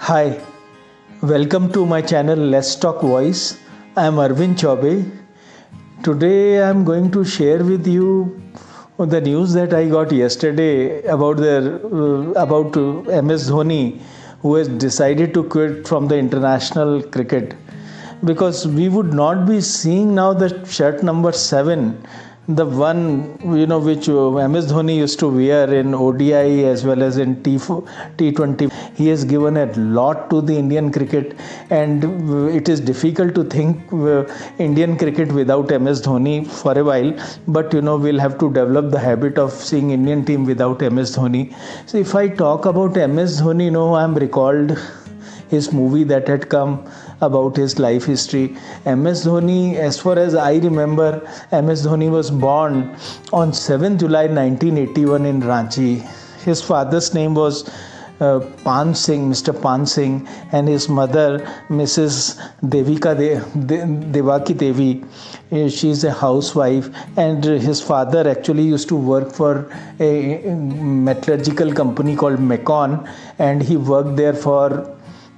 Hi, welcome to my channel Let's Talk Voice. I am Arvind Chaube. Today I am going to share with you the news that I got yesterday about MS Dhoni, who has decided to quit from the international cricket, because we would not be seeing now the shirt number 7, the one which MS Dhoni used to wear in ODI as well as in T20. He has given a lot to the Indian cricket, and it is difficult to think Indian cricket without MS Dhoni for a while. But we'll have to develop the habit of seeing Indian team without MS Dhoni. So if I talk about MS Dhoni, I'm recalled his movie that had come about his life history. MS Dhoni, as far as I remember, MS Dhoni was born on 7th July 1981 in Ranchi. His father's name was Pan Singh, Mr. Pan Singh, and his mother, Mrs. Devaki Devi. She's a housewife, and his father actually used to work for a metallurgical company called Mecon, and he worked there for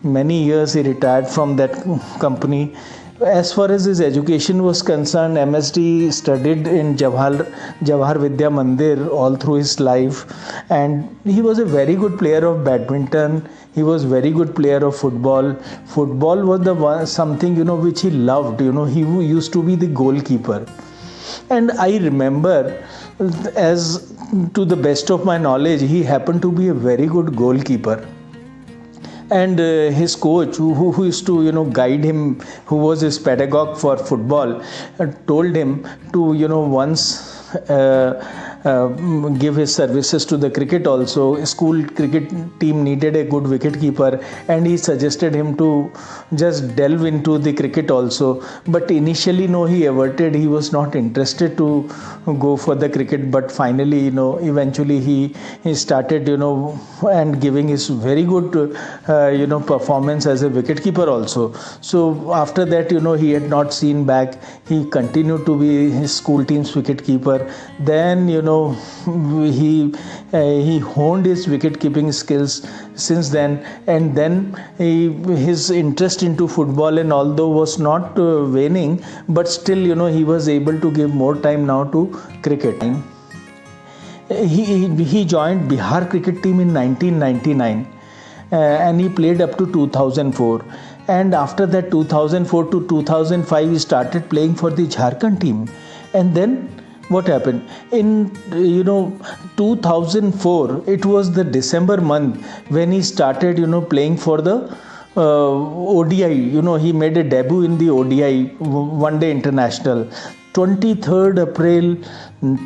many years. He retired from that company. As far as his education was concerned, MSD studied in Jawahar Vidya Mandir all through his life, and he was a very good player of badminton. He was very good player of football. Football was something which he loved. He used to be the goalkeeper, and I remember, as to the best of my knowledge, he happened to be a very good goalkeeper. And his coach, who used to guide him, who was his pedagogue for football, told him to once give his services to the cricket also. School cricket team needed a good wicket keeper, and he suggested him to just delve into the cricket also. But initially, no, he averted. He was not interested to go for the cricket. But finally, eventually he started, and giving his very good, performance as a wicket keeper also. So after that, he had not seen back. He continued to be his school team's wicket keeper. Then, he honed his wicket keeping skills since then, and then his interest into football and although was not waning, but still he was able to give more time now to cricket. He joined Bihar cricket team in 1999, and he played up to 2004, and after that 2004 to 2005 he started playing for the Jharkhand team. And then what happened in 2004, it was the December month when he started playing for the ODI. He made a debut in the ODI, one day international. 23rd April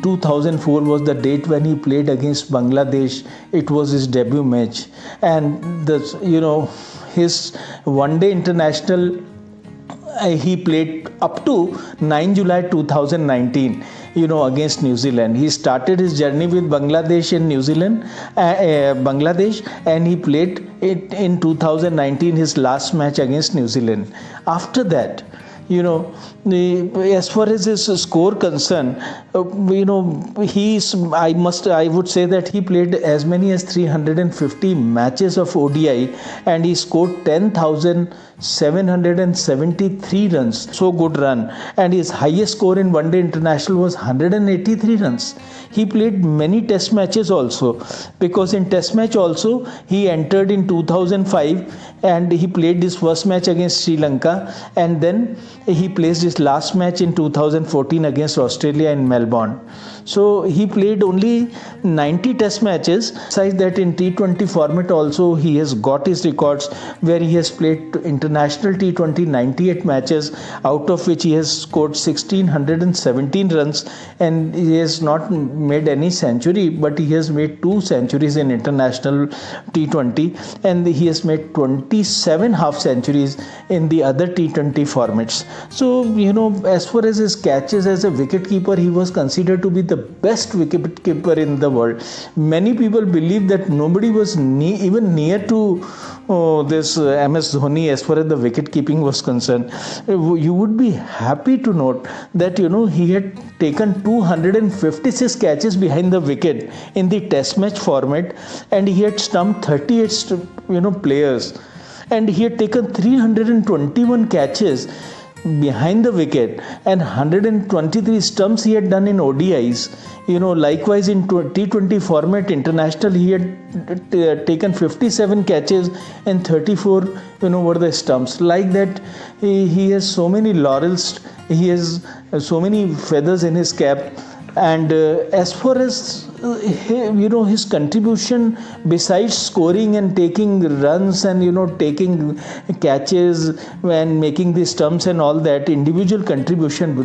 2004 was the date when he played against Bangladesh. It was his debut match, and his one day international he played up to 9 July 2019, against New Zealand. He started his journey with Bangladesh and New Zealand, Bangladesh, and he played it in 2019, his last match against New Zealand. After that, as far as his score concerned, I would say that he played as many as 350 matches of ODI, and he scored 10,773 runs. So good run. And his highest score in one day international was 183 runs. He played many test matches also, because in test match also he entered in 2005, and he played his first match against Sri Lanka, and then he placed his last match in 2014 against Australia in Melbourne. So he played only 90 test matches. Besides that, in T20 format also he has got his records, where he has played international T20 98 matches, out of which he has scored 1617 runs, and he has not made any century, but he has made 2 centuries in international T20, and he has made 27 half centuries in the other T20 formats. So as far as his catches as a wicket keeper, he was considered to be the best wicket keeper in the world. Many people believe that nobody was even near to this MS Dhoni as far as the wicket keeping was concerned. You would be happy to note that he had taken 256 catches behind the wicket in the test match format, and he had stumped 38 players. and he had taken 321 catches behind the wicket and 123 stumps he had done in ODIs. Likewise in T20 format international, he had taken 57 catches and 34 were the stumps. Like that, he has so many laurels, he has so many feathers in his cap. And as far as his contribution besides scoring and taking runs and taking catches and making the stumps and all that individual contribution,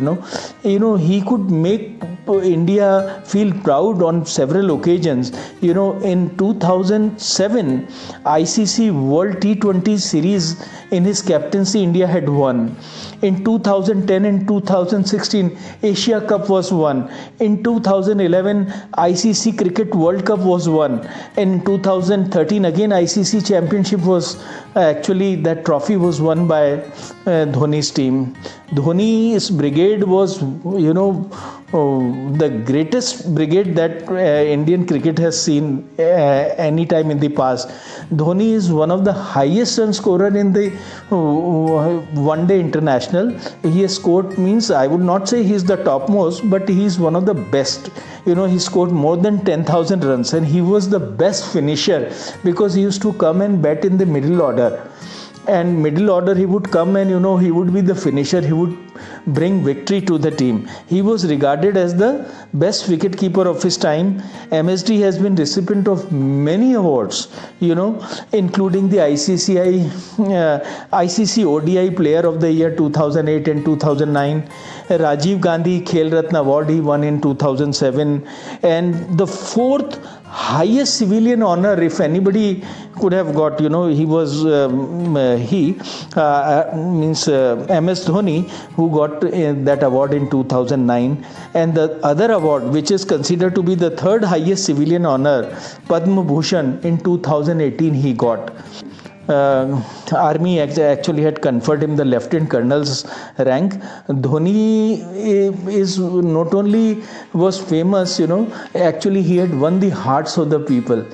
he could make India feel proud on several occasions. In 2007 ICC World T20 series, in his captaincy India had won. In 2010 and 2016 Asia Cup was won. In 2011 ICC Cricket World Cup was won. In 2013 again ICC Championship was actually, that trophy was won by Dhoni's team. Dhoni's brigade was the greatest brigade that Indian cricket has seen any time in the past. Dhoni is one of the highest run scorer in the one day international. He has scored, means I would not say he is the topmost, but he is one of the best. He scored more than 10,000 runs, and he was the best finisher because he used to come and bat in the middle order. And middle order he would come and he would be the finisher. He would bring victory to the team. He was regarded as the best wicketkeeper of his time. MSD has been recipient of many awards, including the ICC ODI Player of the Year 2008 and 2009. Rajiv Gandhi Khel Ratna Award he won in 2007, and the fourth highest civilian honor, if anybody could have got, he was MS Dhoni, who got that award in 2009. And the other award, which is considered to be the third highest civilian honor, Padma Bhushan, in 2018 he got. Army actually had conferred him the lieutenant colonel's rank. Dhoni is not only was famous, actually he had won the hearts of the people.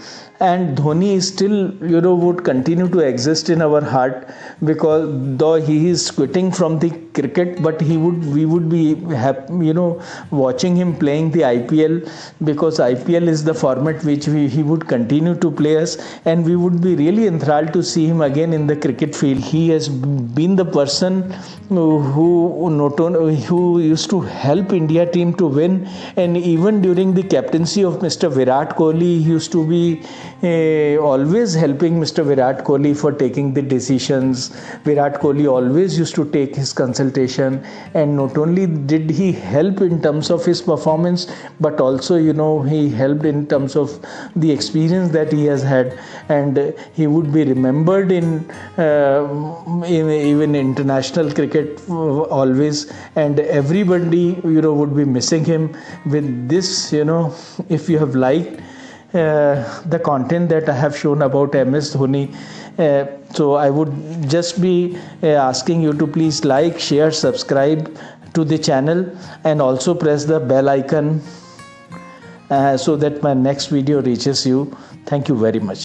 And Dhoni is still, would continue to exist in our heart, because though he is quitting from the cricket, but we would be happy, watching him playing the IPL, because IPL is the format which he would continue to play us, and we would be really enthralled to see him again in the cricket field. He has been the person who used to help India team to win, and even during the captaincy of Mr. Virat Kohli, he used to be always helping Mr. Virat Kohli for taking the decisions. Virat Kohli always used to take his consultation, and not only did he help in terms of his performance, but also he helped in terms of the experience that he has had, and he would be remembered in even international cricket always, and everybody would be missing him. With this, if you have liked the content that I have shown about MS Dhoni, so I would just be asking you to please like, share, subscribe to the channel, and also press the bell icon so that my next video reaches you. Thank you very much.